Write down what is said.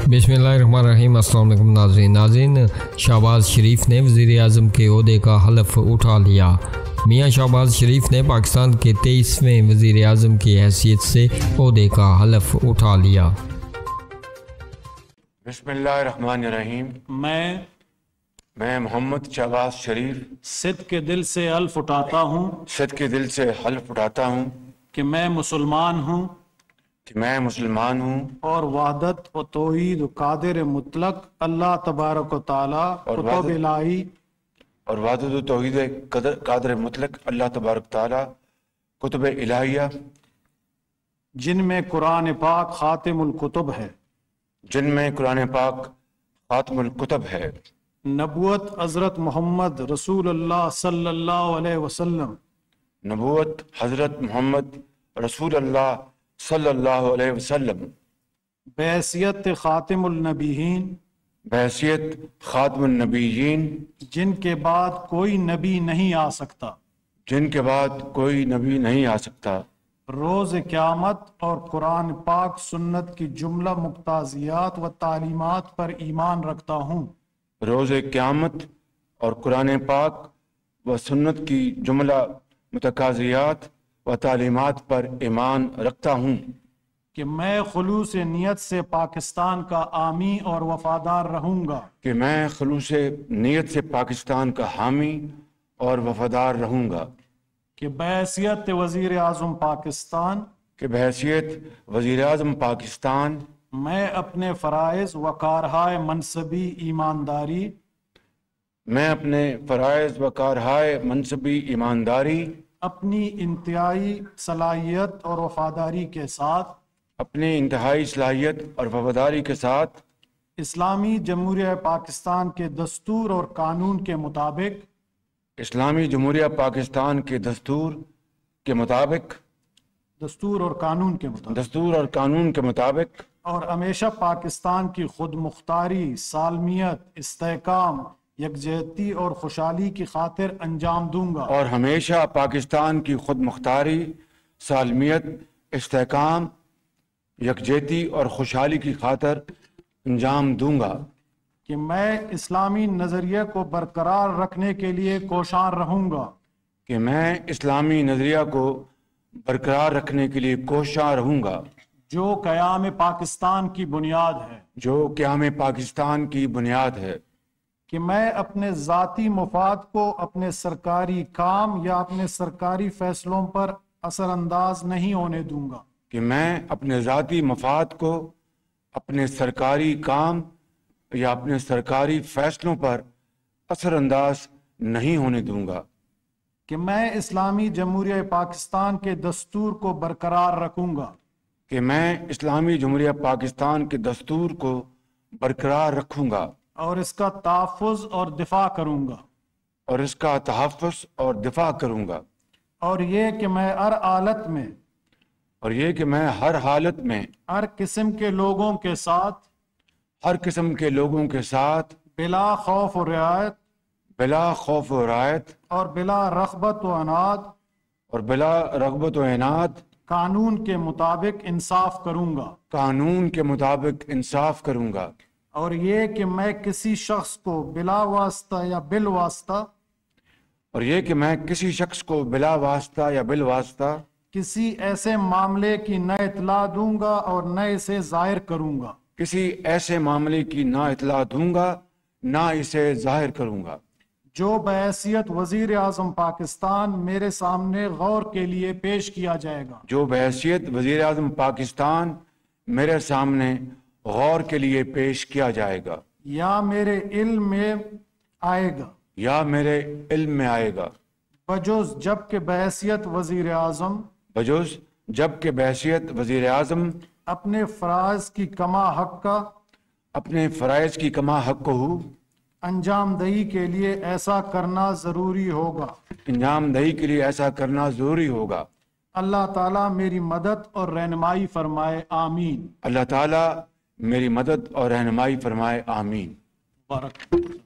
बिस्मिल्लाहिर्रहमानिर्रहीम। अस्सलाम वालेकुम नाज़रीन। शहबाज शरीफ ने वज़ीर आज़म के ओहदे का हलफ उठा लिया। मियाँ शहबाज शरीफ ने पाकिस्तान के 23वें वज़ीर आज़म की हैसियत से ओहदे का हलफ उठा लिया। बिस्मिल्लाहिर्रहमानिर्रहीम। मैं मोहम्मद शहबाज शरीफ सिद्क़ के दिल से हल्फ उठाता हूँ सिद्क़ के दिल से हल्फ उठाता हूँ कि मैं मुसलमान हूँ और वहदत व तौहीद व कादिर मुतलक अल्लाह तबारक व तआला कुतुब इलाही और वहदत व तौहीद कादिर मुतलक अल्लाह तबारक व तआला कुतुब इलाहिया जिनमें कुरान पाक खातिमुल कुतुब है, जिनमें कुरान पाक खातिमुल कुतुब है, नबूवत हज़रत मोहम्मद रसूलुल्लाह सल्लल्लाहु अलैहि वसल्लम, नबूवत हज़रत मोहम्मद रसूलुल्लाह सल्लल्लाहु अलैहि वसल्लम, बहैसियत खातिमुल नबीयीन, बहैसियत खातिमुन नबीयीन, जिनके बाद कोई नबी नहीं आ सकता, जिनके बाद कोई नबी नहीं आ सकता, रोज़ क़यामत और कुरान पाक सुन्नत की जुमला मुक्ताज़ियात व तालीमात पर ईमान रखता हूँ, रोज़ क़यामत और कुरान पाक व सुन्नत की जुमला मुतकाज़ियात व तालीमात पर ईमान रखता हूँ कि मैं खुलूस नियत से पाकिस्तान का आमी और वफादार रहूँगा, कि मैं खुलूस नियत से पाकिस्तान का हामी और वफादार रहूँगा, कि बहैसियत वज़ीर आज़म पाकिस्तान, कि बहैसियत वज़ीर आज़म पाकिस्तान मैं अपने फ़राइज़ व कारहाय मनसबी ईमानदारी, मैं अपने फ़राइज़ व कारहाय मनसबी ईमानदारी, अपनी इंतहाई सलाहियत और वफादारी के साथ, अपनी इंतहाई सलाहियत और वफादारी के साथ इस्लामी जमहूरिया पाकिस्तान के दस्तूर और कानून के मुताबिक, इस्लामी जमहूरिया पाकिस्तान के दस्तूर के मुताबिक, दस्तूर और कानून के मुताबिक, दस्तूर और कानून के मुताबिक, और हमेशा पाकिस्तान की खुद मुख्तारी, सालमियत, इस्तेहकाम, यकजहती और खुशहाली की खातिर अंजाम दूंगा, और हमेशा पाकिस्तान की खुद मुख्तारी, सालमियत, इस्तेहकाम, यकजहती और खुशहाली की खातिर अंजाम दूंगा, कि मैं इस्लामी नज़रिए को बरकरार रखने के लिए कोशां रहूंगा, कि मैं इस्लामी नज़रिया को बरकरार रखने के लिए कोशां रहूंगा, जो क़याम पाकिस्तान की बुनियाद है, जो क़याम पाकिस्तान की बुनियाद है, कि मैं अपने ज़ाती मुफाद को अपने सरकारी काम या अपने सरकारी फैसलों पर असरअंदाज नहीं होने दूंगा, कि मैं अपने ज़ाती मफाद को अपने सरकारी काम या अपने सरकारी फैसलों पर असरअंदाज नहीं होने दूंगा, कि मैं इस्लामी जमहूरिया पाकिस्तान के दस्तूर को बरकरार रखूंगा, कि मैं इस्लामी जमहूरिया पाकिस्तान के दस्तूर को बरकरार रखूंगा और इसका तहफ़्फ़ुज़ और दिफा करूंगा, और इसका तहफ़्फ़ुज़ और दिफा करूंगा, और ये कि मैं हर हालत में, और ये कि मैं हर हालत में हर किस्म के लोगों के साथ, हर किस्म के लोगों के साथ बिला खौफ और रियायत, बिला खौफ व रायत और बिला रग़बत व अनाद, और बिला रग़बत व इनाद कानून के मुताबिक इंसाफ करूंगा, कानून के मुताबिक इंसाफ करूंगा, और ये कि मैं किसी शख्स को बिला वास्ता या बिल वास्ता, और ये कि मैं किसी शख्स को बिला वास्ता या बिल वास्ता किसी ऐसे मामले की न इतला दूंगा और न इसे जाहिर करूंगा, किसी ऐसे मामले की ना इतला दूंगा ना इसे जाहिर करूंगा, जो बहैसियत वज़ीर आज़म पाकिस्तान मेरे सामने गौर के लिए पेश किया जाएगा, जो बहैसियत वज़ीर आज़म पाकिस्तान मेरे सामने गौर के लिए पेश किया जाएगा, या मेरे इल्म में आएगा, या मेरे इल्म में आएगा, बजुज़ जबकि बहैसियत वज़ीर आज़म, बजुज़ जबकि बहैसियत वज़ीर आज़म अपने फ़राइज़ की कमा हक़ का, अपने फ़राइज़ की कमा हक़ हूँ अंजाम दही के लिए ऐसा करना ज़रूरी होगा, अंजाम दही के लिए ऐसा करना ज़रूरी होगा। अल्लाह ताला मेरी मदद और रहनुमाई फरमाए, आमीन। अल्लाह ताला मेरी मदद और रहनुमाई फरमाए, आमीन। बारक।